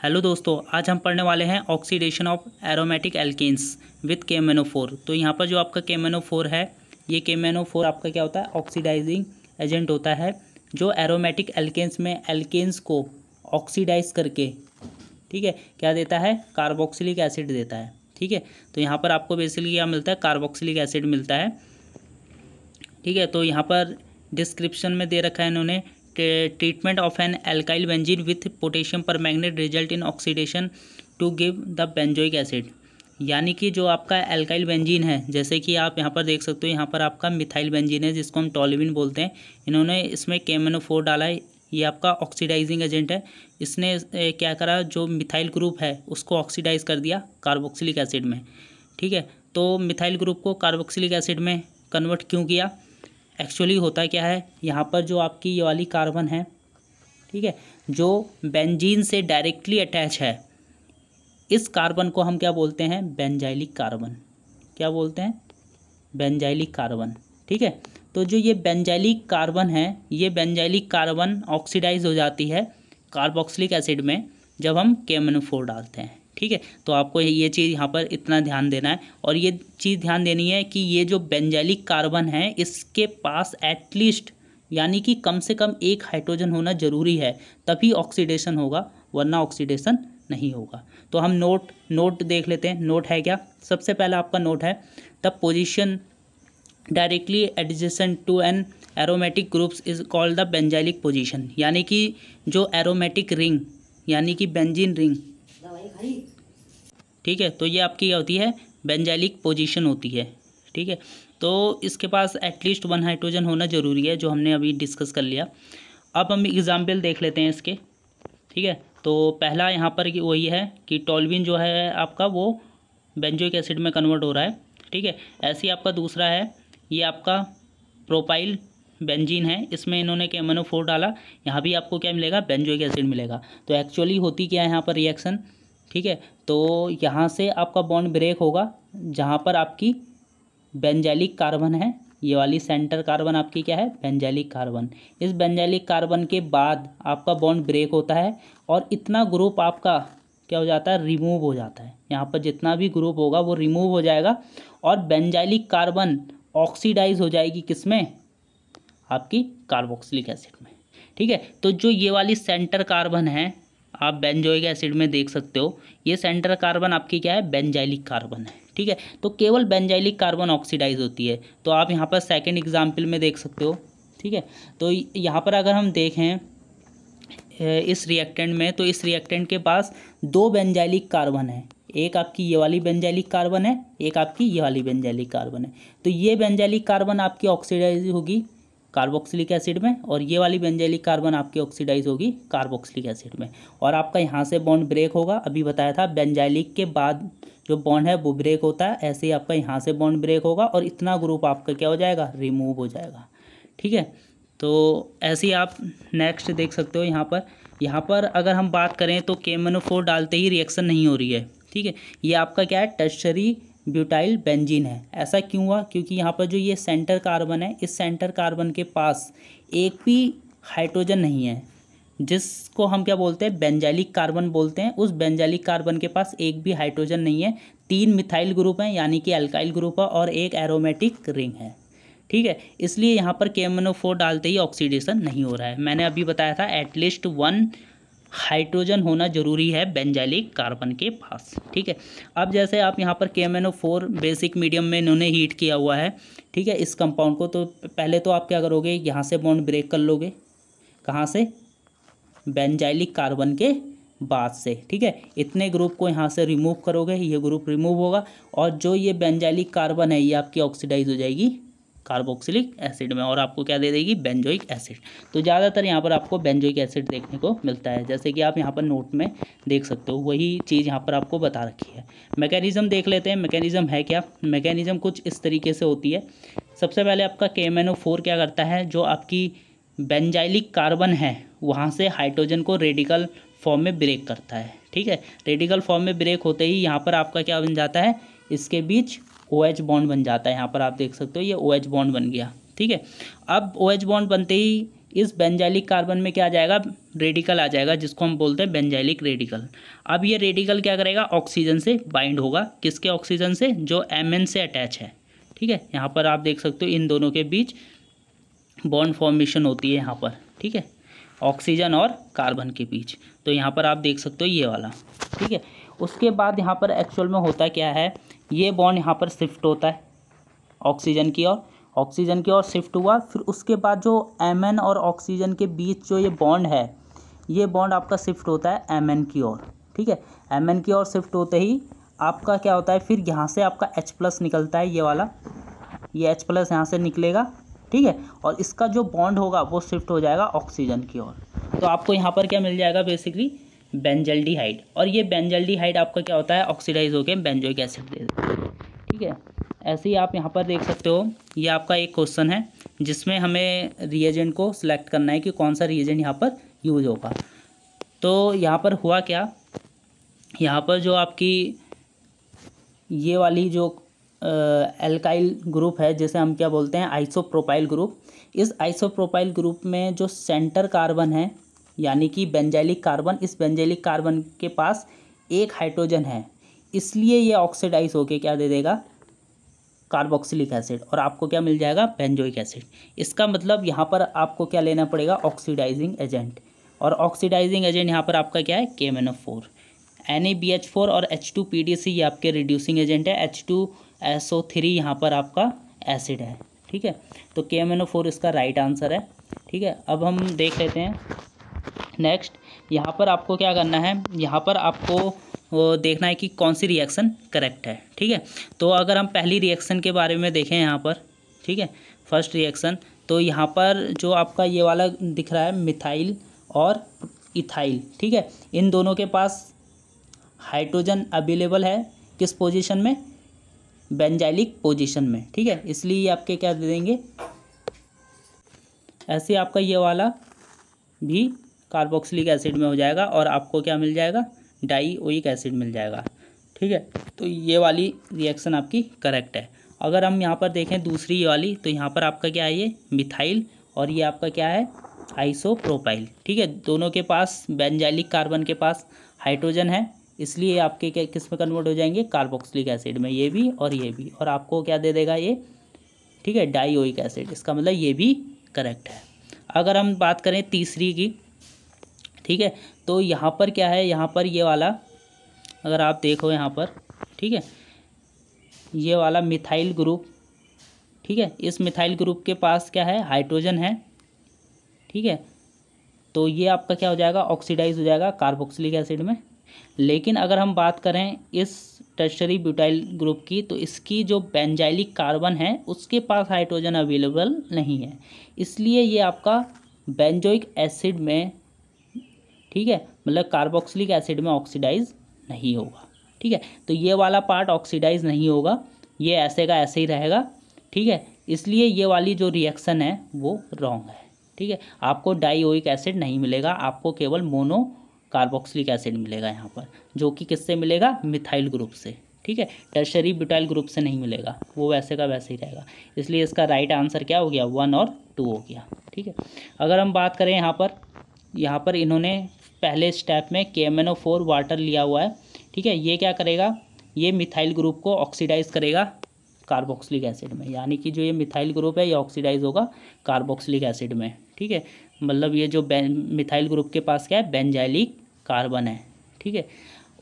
Hello दोस्तों, आज हम पढ़ने वाले हैं oxidation of aromatic alkenes with KMnO4। तो यहाँ पर जो आपका KMnO4 है, ये KMnO4 आपका क्या होता है, ऑक्सीडाइजिंग एजेंट होता है जो एरोमेटिक एल्केन्स में एल्केन्स को ऑक्सीडाइज करके, ठीक है, क्या देता है, कार्बोक्सिलिक एसिड देता है। ठीक है, तो यहाँ पर आपको बेसिकली क्या मिलता है, कार्बोक्सिलिक एसिड मिलता है। ठीक है, तो यहाँ पर डिस्क्रिप्शन में दे रखा है इन्होंने, treatment of an alkyl benzene with potassium permanganate result in oxidation to give the benzoic acid. यानी कि जो आपका एल्काइल बेंजीन है, जैसे कि आप यहाँ पर देख सकते हो, यहाँ पर आपका मिथाइल बेंजीन है जिसको हम टोल्यूइन बोलते हैं। इन्होंने इसमें KMnO4 डाला है, ये आपका ऑक्सीडाइजिंग एजेंट है। इसने क्या करा, जो मिथाइल ग्रुप है उसको ऑक्सीडाइज कर दिया कार्बोक्सिलिक एसिड में। ठीक है, तो मिथाइल ग्रुप को कार्बोक्सिलिक एसिड में कन्वर्ट क्यों किया, एक्चुअली होता क्या है, यहाँ पर जो आपकी ये वाली कार्बन है, ठीक है, जो बेंजीन से डायरेक्टली अटैच है, इस कार्बन को हम क्या बोलते हैं, बेंजाइलिक कार्बन। क्या बोलते हैं, बेंजाइलिक कार्बन। ठीक है, तो जो ये बेंजाइलिक कार्बन है, ये बेंजाइलिक कार्बन ऑक्सीडाइज हो जाती है कार्बोक्सिलिक एसिड में जब हम KMnO4 डालते हैं। ठीक है, तो आपको ये चीज़ यहाँ पर इतना ध्यान देना है, और ये चीज़ ध्यान देनी है कि ये जो बेंजाइलिक कार्बन है, इसके पास एटलीस्ट यानी कि कम से कम एक हाइड्रोजन होना जरूरी है, तभी ऑक्सीडेशन होगा, वरना ऑक्सीडेशन नहीं होगा। तो हम नोट देख लेते हैं। नोट है क्या, सबसे पहला आपका नोट है, the position directly adjacent to an aromatic groups is called the benzylic position. यानी कि जो एरोमेटिक रिंग यानी कि बेंजीन रिंग, ठीक है, तो ये आपकी क्या होती है, बेंजाइलिक पोजीशन होती है। ठीक है, तो इसके पास एटलीस्ट 1 हाइड्रोजन होना ज़रूरी है, जो हमने अभी डिस्कस कर लिया। अब हम एग्जाम्पल देख लेते हैं इसके। ठीक है, तो पहला यहाँ पर वही है कि टोल्यूइन जो है आपका, वो बेंजोइक एसिड में कन्वर्ट हो रहा है। ठीक है, ऐसे ही आपका दूसरा है, ये आपका प्रोपाइल बेंजीन है, इसमें इन्होंने KMnO4 डाला, यहाँ भी आपको क्या मिलेगा, बेंजोइक एसिड मिलेगा। तो एक्चुअली होती क्या है यहाँ पर रिएक्शन, ठीक है, तो यहाँ से आपका बॉन्ड ब्रेक होगा जहाँ पर आपकी बेंजाइलिक कार्बन है, ये वाली सेंटर कार्बन आपकी क्या है, बेंजाइलिक कार्बन। इस बेंजाइलिक कार्बन के बाद आपका बॉन्ड ब्रेक होता है, और इतना ग्रुप आपका क्या हो जाता है, रिमूव हो जाता है। यहाँ पर जितना भी ग्रुप होगा वो रिमूव हो जाएगा, और बेंजाइलिक कार्बन ऑक्सीडाइज हो जाएगी किसमें, आपकी कार्बोक्सिलिक एसिड में। ठीक है, तो जो ये वाली सेंटर कार्बन है, आप बेंजोइक एसिड में देख सकते हो, ये सेंटर कार्बन आपकी क्या है, बेंजाइलिक कार्बन है। ठीक है, तो केवल बेंजाइलिक कार्बन ऑक्सीडाइज होती है। तो आप यहाँ पर सेकंड एग्जाम्पल में देख सकते हो। ठीक है, तो यहाँ पर अगर हम देखें इस रिएक्टेंट में, तो इस रिएक्टेंट के पास 2 बेंजाइलिक कार्बन है, एक आपकी ये वाली बेंजाइलिक कार्बन है, एक आपकी ये वाली बेंजाइलिक कार्बन है। तो ये बेंजाइलिक कार्बन आपकी ऑक्सीडाइज होगी कार्बोक्सिलिक एसिड में, और ये वाली बेंजाइलिक कार्बन आपकी ऑक्सीडाइज होगी कार्बोक्सिलिक एसिड में, और आपका यहाँ से बॉन्ड ब्रेक होगा। अभी बताया था बेंजाइलिक के बाद जो बॉन्ड है वो ब्रेक होता है, ऐसे ही आपका यहाँ से बॉन्ड ब्रेक होगा, और इतना ग्रुप आपका क्या हो जाएगा, रिमूव हो जाएगा। ठीक है, तो ऐसे ही आप नेक्स्ट देख सकते हो। यहाँ पर अगर हम बात करें तो KMnO4 डालते ही रिएक्शन नहीं हो रही है। ठीक है, ये आपका क्या है, टर्शरी ब्यूटाइल बेंजीन है। ऐसा क्यों हुआ, क्योंकि यहाँ पर जो ये सेंटर कार्बन है, इस सेंटर कार्बन के पास एक भी हाइड्रोजन नहीं है, जिसको हम क्या बोलते हैं, बेंजाइलिक कार्बन बोलते हैं। उस बेंजाइलिक कार्बन के पास एक भी हाइड्रोजन नहीं है, 3 मिथाइल ग्रुप हैं यानी कि अल्काइल ग्रुप है, और एक एरोमेटिक रिंग है। ठीक है, इसलिए यहाँ पर KMnO4 डालते ही ऑक्सीडेशन नहीं हो रहा है। मैंने अभी बताया था एटलीस्ट 1 हाइड्रोजन होना जरूरी है बेंजाइलिक कार्बन के पास। ठीक है, अब जैसे आप यहाँ पर KMnO4 बेसिक मीडियम में इन्होंने हीट किया हुआ है, ठीक है, इस कंपाउंड को, तो पहले तो आप क्या करोगे, यहाँ से बॉन्ड ब्रेक कर लोगे, कहाँ से, बेंजाइलिक कार्बन के बाद से। ठीक है, इतने ग्रुप को यहाँ से रिमूव करोगे, ये ग्रुप रिमूव होगा, और जो ये बेंजाइलिक कार्बन है, ये आपकी ऑक्सीडाइज हो जाएगी कार्बोक्सिलिक एसिड में, और आपको क्या दे देगी, बेंजोइक एसिड। तो ज़्यादातर यहाँ पर आपको बेंजोइक एसिड देखने को मिलता है, जैसे कि आप यहाँ पर नोट में देख सकते हो, वही चीज़ यहाँ पर आपको बता रखी है। मैकेनिज़्म देख लेते हैं, मैकेनिज़्म है क्या, मैकेनिज़्म कुछ इस तरीके से होती है। सबसे पहले आपका KMnO4 क्या करता है, जो आपकी बेंजाइलिक कार्बन है वहाँ से हाइड्रोजन को रेडिकल फॉर्म में ब्रेक करता है। ठीक है, रेडिकल फॉर्म में ब्रेक होते ही यहाँ पर आपका क्या बन जाता है, इसके बीच OH बॉन्ड बन जाता है। यहाँ पर आप देख सकते हो, ये OH बॉन्ड बन गया। ठीक है, अब OH बॉन्ड बनते ही इस बेंजाइलिक कार्बन में क्या आ जाएगा, रेडिकल आ जाएगा, जिसको हम बोलते हैं बेंजाइलिक रेडिकल। अब ये रेडिकल क्या करेगा, ऑक्सीजन से बाइंड होगा, किसके ऑक्सीजन से, जो Mn से अटैच है। ठीक है, यहाँ पर आप देख सकते हो इन दोनों के बीच बॉन्ड फॉर्मेशन होती है यहाँ पर। ठीक है, ऑक्सीजन और कार्बन के बीच, तो यहाँ पर आप देख सकते हो ये वाला। ठीक है, उसके बाद यहाँ पर एक्चुअल में होता क्या है, ये बॉन्ड यहाँ पर शिफ्ट होता है ऑक्सीजन की ओर शिफ्ट हुआ, फिर उसके बाद जो Mn और ऑक्सीजन के बीच जो ये बॉन्ड है, ये बॉन्ड आपका शिफ्ट होता है Mn की ओर। ठीक है, Mn की ओर शिफ्ट होते ही आपका क्या होता है, फिर यहाँ से आपका H+ निकलता है, ये वाला, ये H+ यहाँ से निकलेगा। ठीक है, और इसका जो बॉन्ड होगा वो शिफ्ट हो जाएगा ऑक्सीजन की ओर। तो आपको यहाँ पर क्या मिल जाएगा, बेसिकली बेंजल्डिहाइड। और ये बेंजल्डिहाइड आपका क्या होता है, ऑक्सीडाइज होकर बेंजोइक एसिड दे देता है। ठीक है, ऐसे ही आप यहाँ पर देख सकते हो, ये आपका एक क्वेश्चन है जिसमें हमें रिएजेंट को सिलेक्ट करना है कि कौन सा रिएजेंट यहाँ पर यूज होगा। तो यहाँ पर हुआ क्या, यहाँ पर जो आपकी ये वाली जो एल्काइल ग्रुप है, जैसे हम क्या बोलते हैं, आइसोप्रोपाइल ग्रुप, इस आइसोप्रोपाइल ग्रुप में जो सेंटर कार्बन है, यानी कि बेंजाइलिक कार्बन, इस बेंजाइलिक कार्बन के पास एक हाइड्रोजन है, इसलिए ये ऑक्सीडाइज होके क्या दे देगा, कार्बोक्सिलिक एसिड, और आपको क्या मिल जाएगा, बेंजोइक एसिड। इसका मतलब यहाँ पर आपको क्या लेना पड़ेगा, ऑक्सीडाइजिंग एजेंट, और ऑक्सीडाइजिंग एजेंट यहाँ पर आपका क्या है, KMnO4। NaBH4 और H2PDC ये आपके रिड्यूसिंग एजेंट है, H2SO3 यहाँ पर आपका एसिड है। ठीक है, तो KMnO4 इसका राइट आंसर है। ठीक है, अब हम देख लेते हैं नेक्स्ट। यहाँ पर आपको क्या करना है, यहाँ पर आपको वो देखना है कि कौन सी रिएक्शन करेक्ट है। ठीक है, तो अगर हम पहली रिएक्शन के बारे में देखें यहाँ पर, ठीक है, फर्स्ट रिएक्शन, तो यहाँ पर जो आपका ये वाला दिख रहा है, मिथाइल और इथाइल। ठीक है, इन दोनों के पास हाइड्रोजन अवेलेबल है, किस पोजीशन में, बेंजाइलिक पोजीशन में। ठीक है, इसलिए ये आपके क्या दे देंगे, ऐसे आपका ये वाला भी कार्बोक्सिलिक एसिड में हो जाएगा, और आपको क्या मिल जाएगा, डाइओइक एसिड मिल जाएगा। ठीक है, तो ये वाली रिएक्शन आपकी करेक्ट है। अगर हम यहाँ पर देखें दूसरी वाली, तो यहाँ पर आपका क्या है, ये मिथाइल, और ये आपका क्या है, आइसोप्रोपाइल। ठीक है, दोनों के पास बेंजाइलिक कार्बन के पास हाइड्रोजन है, इसलिए आपके क्या किस में कन्वर्ट हो जाएंगे, कार्बोक्सिलिक एसिड में, ये भी और ये भी, और आपको क्या दे देगा ये, ठीक है, डाइओइक एसिड। इसका मतलब ये भी करेक्ट है। अगर हम बात करें तीसरी की, ठीक है, तो यहाँ पर क्या है, यहाँ पर ये वाला अगर आप देखो यहाँ पर, ठीक है, ये वाला मिथाइल ग्रुप, ठीक है, इस मिथाइल ग्रुप के पास क्या है, हाइड्रोजन है। ठीक है, तो ये आपका क्या हो जाएगा, ऑक्सीडाइज हो जाएगा कार्बोक्सिलिक एसिड में। लेकिन अगर हम बात करें इस टर्शरी ब्यूटाइल ग्रुप की, तो इसकी जो बेंजाइलिक कार्बन है उसके पास हाइड्रोजन अवेलेबल नहीं है, इसलिए ये आपका बेंजोइक एसिड में, ठीक है, मतलब कार्बोक्सिलिक एसिड में ऑक्सीडाइज नहीं होगा। ठीक है, तो ये वाला पार्ट ऑक्सीडाइज नहीं होगा, ये ऐसे का ऐसे ही रहेगा। ठीक है, इसलिए ये वाली जो रिएक्शन है वो रॉन्ग है। ठीक है, आपको डाइओइक एसिड नहीं मिलेगा, आपको केवल मोनो कार्बोक्सिलिक एसिड मिलेगा यहाँ पर, जो कि किससे मिलेगा, मिथाइल ग्रुप से। ठीक है, टर्शरी ब्यूटाइल ग्रुप से नहीं मिलेगा, वो वैसे का वैसे ही रहेगा। इसलिए इसका राइट आंसर क्या हो गया, 1 और 2 हो गया। ठीक है, अगर हम बात करें यहाँ पर इन्होंने पहले स्टेप में KMnO4 वाटर लिया हुआ है। ठीक है, ये क्या करेगा, ये मिथाइल ग्रुप को ऑक्सीडाइज करेगा कार्बोक्सिलिक एसिड में, यानी कि जो ये मिथाइल ग्रुप है ये ऑक्सीडाइज होगा कार्बोक्सिलिक एसिड में। ठीक है, मतलब ये जो मिथाइल ग्रुप के पास क्या है, बेंजाइलिक कार्बन है। ठीक है,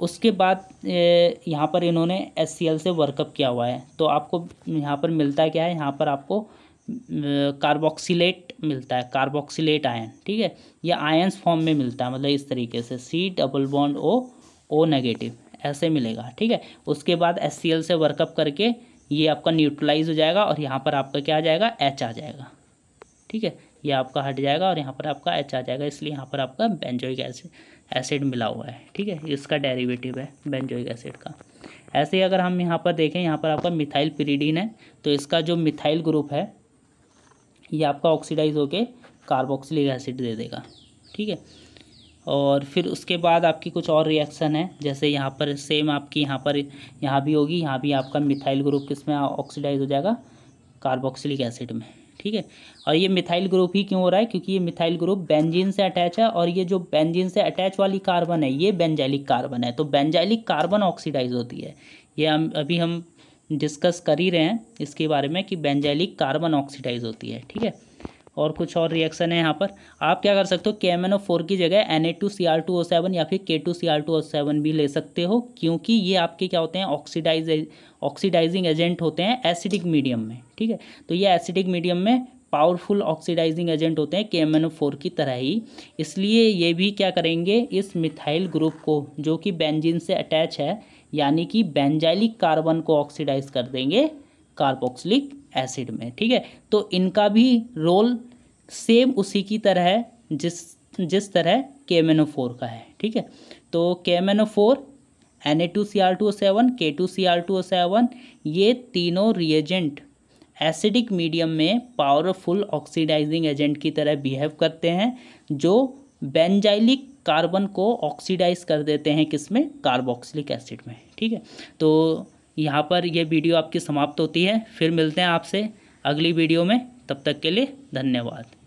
उसके बाद यहाँ पर इन्होंने HCl से वर्कअप किया हुआ है, तो आपको यहाँ पर मिलता है क्या है, यहाँ पर आपको कार्बोक्सिलेट मिलता है, कार्बोक्सिलेट आयन। ठीक है, ये आयंस फॉर्म में मिलता है, मतलब इस तरीके से C+O नेगेटिव ऐसे मिलेगा। ठीक है, उसके बाद HCl से वर्कअप करके ये आपका न्यूट्रलाइज हो जाएगा, और यहाँ पर आपका क्या आ जाएगा, H आ जाएगा। ठीक है, ये आपका हट जाएगा और यहाँ पर आपका H आ जाएगा, इसलिए यहाँ पर आपका बेंजोइक एसिड मिला हुआ है। ठीक है, इसका डेरिवेटिव है बेंजोइक एसिड का। ऐसे ही अगर हम यहाँ पर देखें, यहाँ पर आपका मिथाइल पिरीडीन है, तो इसका जो मिथाइल ग्रुप है ये आपका ऑक्सीडाइज होके कार्बोक्सिलिक एसिड दे देगा। ठीक है, और फिर उसके बाद आपकी कुछ और रिएक्शन है, जैसे यहाँ पर सेम आपकी यहाँ भी होगी, यहाँ भी आपका मिथाइल ग्रुप किस में ऑक्सीडाइज हो जाएगा, कार्बोक्सिलिक एसिड में। ठीक है। और ये मिथाइल ग्रुप ही क्यों हो रहा है, क्योंकि ये मिथाइल ग्रुप बेंजीन से अटैच है और ये जो बेंजीन से अटैच वाली कार्बन है ये बेंजाइलिक कार्बन है, तो बेंजाइलिक कार्बन ऑक्सीडाइज होती है। ये हम डिस्कस कर ही रहे हैं इसके बारे में कि बेंजाइलिक कार्बन ऑक्सीडाइज होती है, ठीक है। और कुछ और रिएक्शन है यहाँ पर, आप क्या कर सकते हो, KMnO4 की जगह Na2Cr2O7 या फिर K2Cr2O7 भी ले सकते हो, क्योंकि ये आपके क्या होते हैं, ऑक्सीडाइजिंग एजेंट होते हैं एसिडिक मीडियम में, ठीक है। तो ये एसिडिक मीडियम में पावरफुल ऑक्सीडाइजिंग एजेंट होते हैं KMnO4 की तरह ही, इसलिए ये भी क्या करेंगे, इस मिथाइल ग्रुप को जो कि बेंजीन से अटैच है यानी कि बेंजाइलिक कार्बन को ऑक्सीडाइज कर देंगे कार्बोक्सिलिक एसिड में, ठीक है। तो इनका भी रोल सेम उसी की तरह है जिस तरह KMnO4 का है, ठीक है। तो KMnO4, Na2Cr2O7, K2Cr2O7 ये तीनों रिएजेंट एसिडिक मीडियम में पावरफुल ऑक्सीडाइजिंग एजेंट की तरह बिहेव करते हैं, जो बेंजाइलिक कार्बन को ऑक्सीडाइज कर देते हैं किसमें, कार्बोक्सिलिक एसिड में, ठीक है। तो यहाँ पर यह वीडियो आपकी समाप्त होती है, फिर मिलते हैं आपसे अगली वीडियो में, तब तक के लिए धन्यवाद।